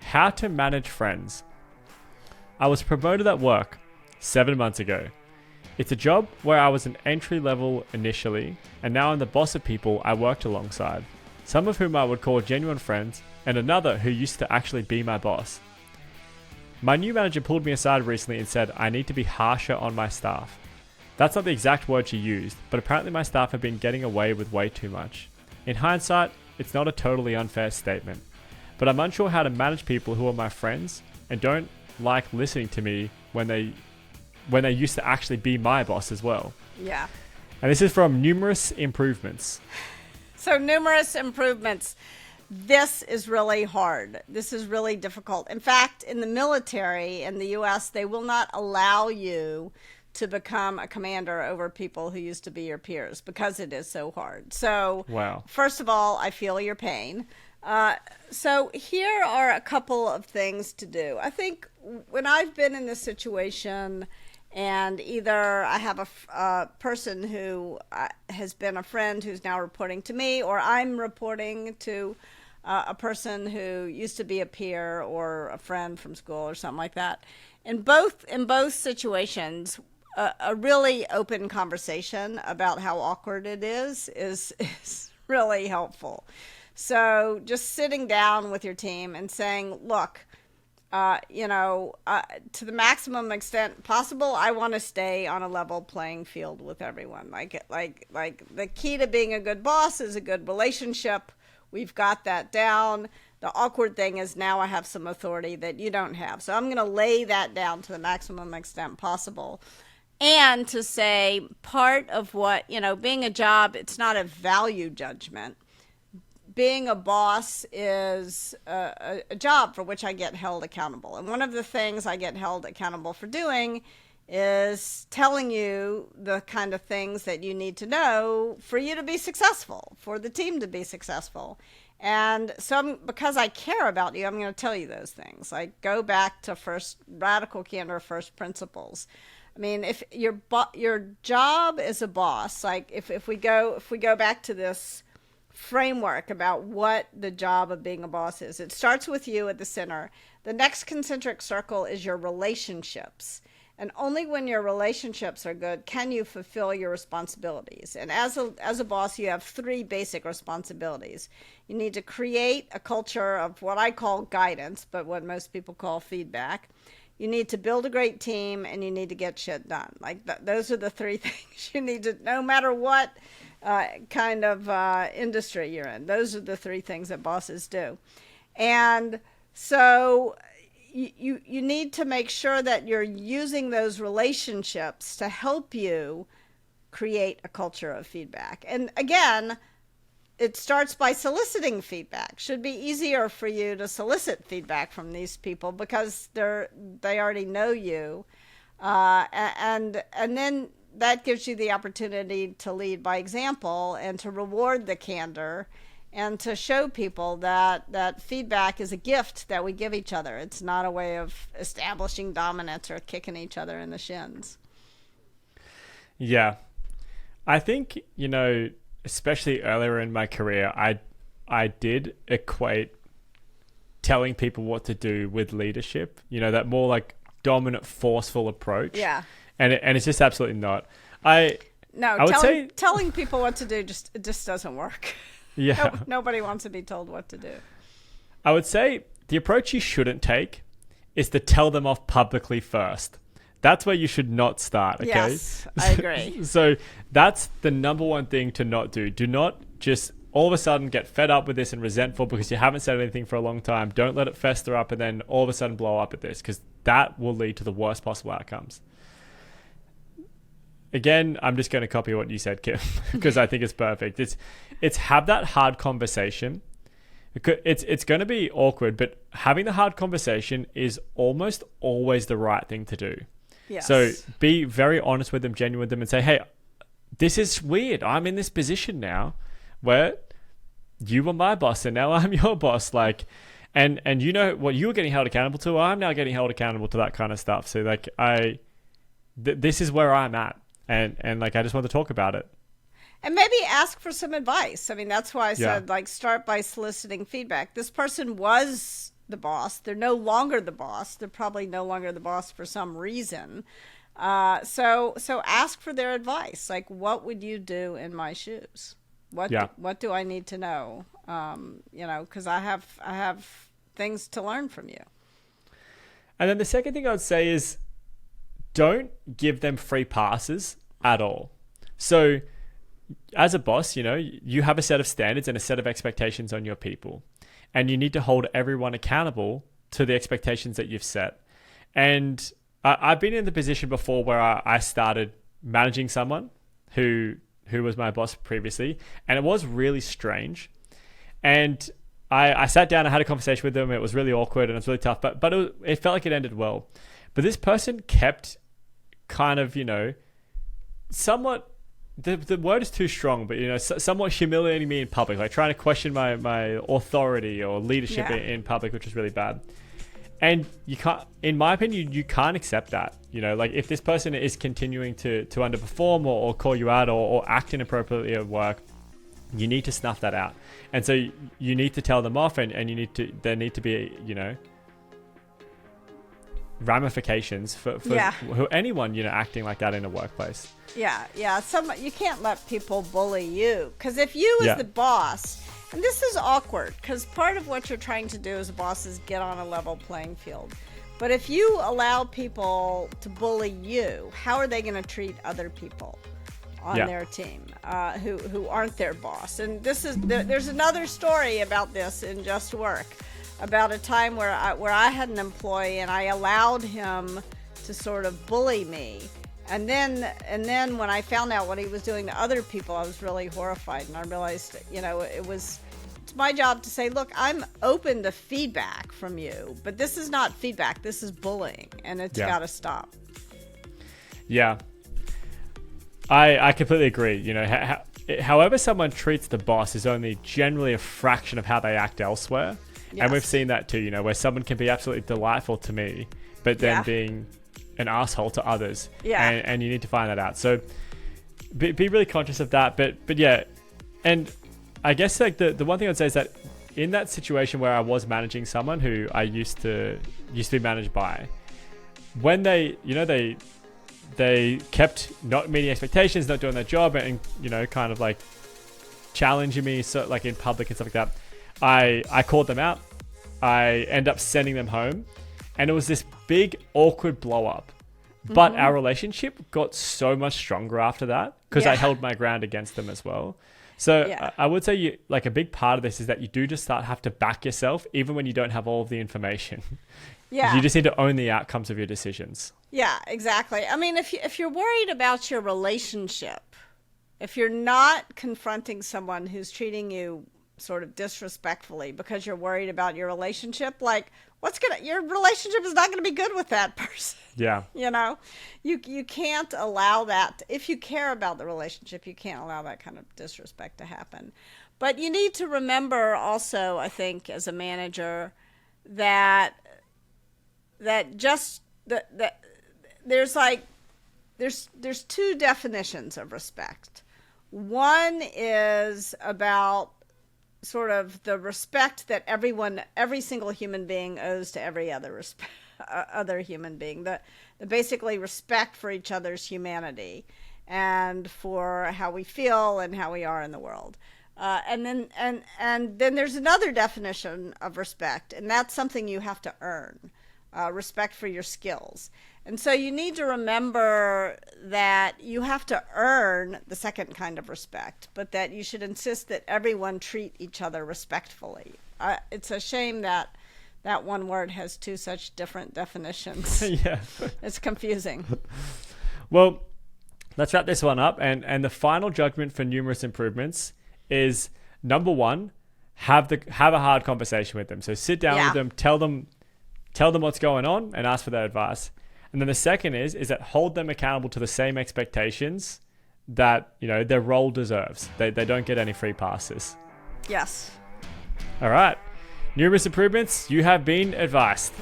how to manage friends. I was promoted at work 7 months ago. It's a job where I was an entry level initially, and now I'm the boss of people I worked alongside, some of whom I would call genuine friends, and another who used to actually be my boss. My new manager pulled me aside recently and said I need to be harsher on my staff. That's not the exact word she used, but apparently my staff have been getting away with way too much. In hindsight, it's not a totally unfair statement, but I'm unsure how to manage people who are my friends and don't like listening to me when they used to actually be my boss as well. Yeah. And this is from Numerous Improvements. So numerous improvements. This is really hard. This is really difficult. In fact, in the military in the US, they will not allow you to become a commander over people who used to be your peers because it is so hard. So, wow. First of all, I feel your pain. So here are a couple of things to do. I think when I've been in this situation and either I have a person who has been a friend who's now reporting to me, or I'm reporting to a person who used to be a peer or a friend from school or something like that. In both situations, a really open conversation about how awkward it is really helpful. So just sitting down with your team and saying, look, to the maximum extent possible, I want to stay on a level playing field with everyone. Like the key to being a good boss is a good relationship. We've got that down. The awkward thing is now I have some authority that you don't have. So I'm going to lay that down to the maximum extent possible. And to say part of what, being a job, it's not a value judgment. Being a boss is a job for which I get held accountable. And one of the things I get held accountable for doing is telling you the kind of things that you need to know for you to be successful, for the team to be successful. And so because I care about you, I'm going to tell you those things. Like go back to radical candor, first principles. I mean, if your job as a boss, like if we go back to this framework about what the job of being a boss is, it starts with you at the center. The next concentric circle is your relationships. And only when your relationships are good can you fulfill your responsibilities. And as a boss, you have three basic responsibilities. You need to create a culture of what I call guidance, but what most people call feedback. You need to build a great team, and you need to get shit done. Those are the three things you need to, no matter what kind of industry you're in. Those are the three things that bosses do. And so you need to make sure that you're using those relationships to help you create a culture of feedback. And again, it starts by soliciting feedback. Should be easier for you to solicit feedback from these people because they already know you, and then that gives you the opportunity to lead by example and to reward the candor and to show people that feedback is a gift that we give each other. It's not a way of establishing dominance or kicking each other in the shins. Yeah, I think especially earlier in my career, I did equate telling people what to do with leadership, that more like dominant, forceful approach. Yeah. And it's just absolutely not. Telling people what to do just doesn't work. Yeah. Nobody wants to be told what to do. I would say the approach you shouldn't take is to tell them off publicly first. That's where you should not start, okay? Yes, I agree. So that's the number one thing to not do. Do not just all of a sudden get fed up with this and resentful because you haven't said anything for a long time. Don't let it fester up and then all of a sudden blow up at this, because that will lead to the worst possible outcomes. Again, I'm just going to copy what you said, Kim, because I think it's perfect. It's have that hard conversation. It's going to be awkward, but having the hard conversation is almost always the right thing to do. Yes. So be very honest with them, genuine with them, and say, hey, this is weird. I'm in this position now where you were my boss and now I'm your boss. And you know what you were getting held accountable to, I'm now getting held accountable to that kind of stuff. So this is where I'm at. And I just want to talk about it. And maybe ask for some advice. I mean, that's why I said, start by soliciting feedback. This person was the boss. They're no longer the boss. They're probably no longer the boss for some reason. So ask for their advice. Like, what would you do in my shoes? What do I need to know? Because I have things to learn from you. And then the second thing I would say is don't give them free passes at all. So as a boss, you have a set of standards and a set of expectations on your people, and you need to hold everyone accountable to the expectations that you've set. And I've been in the position before where I started managing someone who was my boss previously, and it was really strange. And I sat down, I had a conversation with them. It was really awkward and it was really tough, but it felt like it ended well. But this person kept kind of, somewhat, the word is too strong, but, somewhat humiliating me in public, like trying to question my authority or leadership in public, which was really bad. And you can't, in my opinion, you can't accept that. Like if this person is continuing to underperform or call you out or act inappropriately at work, you need to snuff that out. And so you need to tell them off, and there need to be, ramifications for anyone, acting like that in a workplace. Yeah. You can't let people bully you, because if you as the boss, and this is awkward, because part of what you're trying to do as a boss is get on a level playing field. But if you allow people to bully you, how are they going to treat other people on their team who aren't their boss? And there's another story about this in Just Work, about a time where I had an employee and I allowed him to sort of bully me. And then when I found out what he was doing to other people, I was really horrified. And I realized, it's my job to say, look, I'm open to feedback from you, but this is not feedback. This is bullying, and it's got to stop. Yeah. I completely agree. However someone treats the boss is only generally a fraction of how they act elsewhere. Yes. And we've seen that too, where someone can be absolutely delightful to me, but then being an asshole to others. Yeah. And you need to find that out. So be really conscious of that. But yeah. And I guess like the one thing I'd say is that in that situation where I was managing someone who I used to be managed by, when they kept not meeting expectations, not doing their job, and kind of like challenging me, so like in public and stuff like that, I called them out. I end up sending them home, and it was this big awkward blow up. But our relationship got so much stronger after that because I held my ground against them as well. So I would say like a big part of this is that you do just have to back yourself even when you don't have all of the information. Yeah. You just need to own the outcomes of your decisions. Yeah, exactly. I mean, if you're worried about your relationship, if you're not confronting someone who's treating you sort of disrespectfully because you're worried about your relationship, like your relationship is not going to be good with that person. Yeah. You can't allow that. If you care about the relationship, you can't allow that kind of disrespect to happen. But you need to remember also, I think, as a manager, that there's two definitions of respect. One is about sort of the respect that every single human being owes to every other human being, the basically respect for each other's humanity and for how we feel and how we are in the world. And then there's another definition of respect, and that's something you have to earn, respect for your skills. And so you need to remember that you have to earn the second kind of respect, but that you should insist that everyone treat each other respectfully. It's a shame that one word has two such different definitions. Yeah. It's confusing. Well, let's wrap this one up. And the final judgment for numerous improvements is, number one, have a hard conversation with them. So sit down with them, tell them what's going on, and ask for their advice. And then the second is that hold them accountable to the same expectations that their role deserves. They don't get any free passes. Yes. All right. Numerous improvements. You have been advised.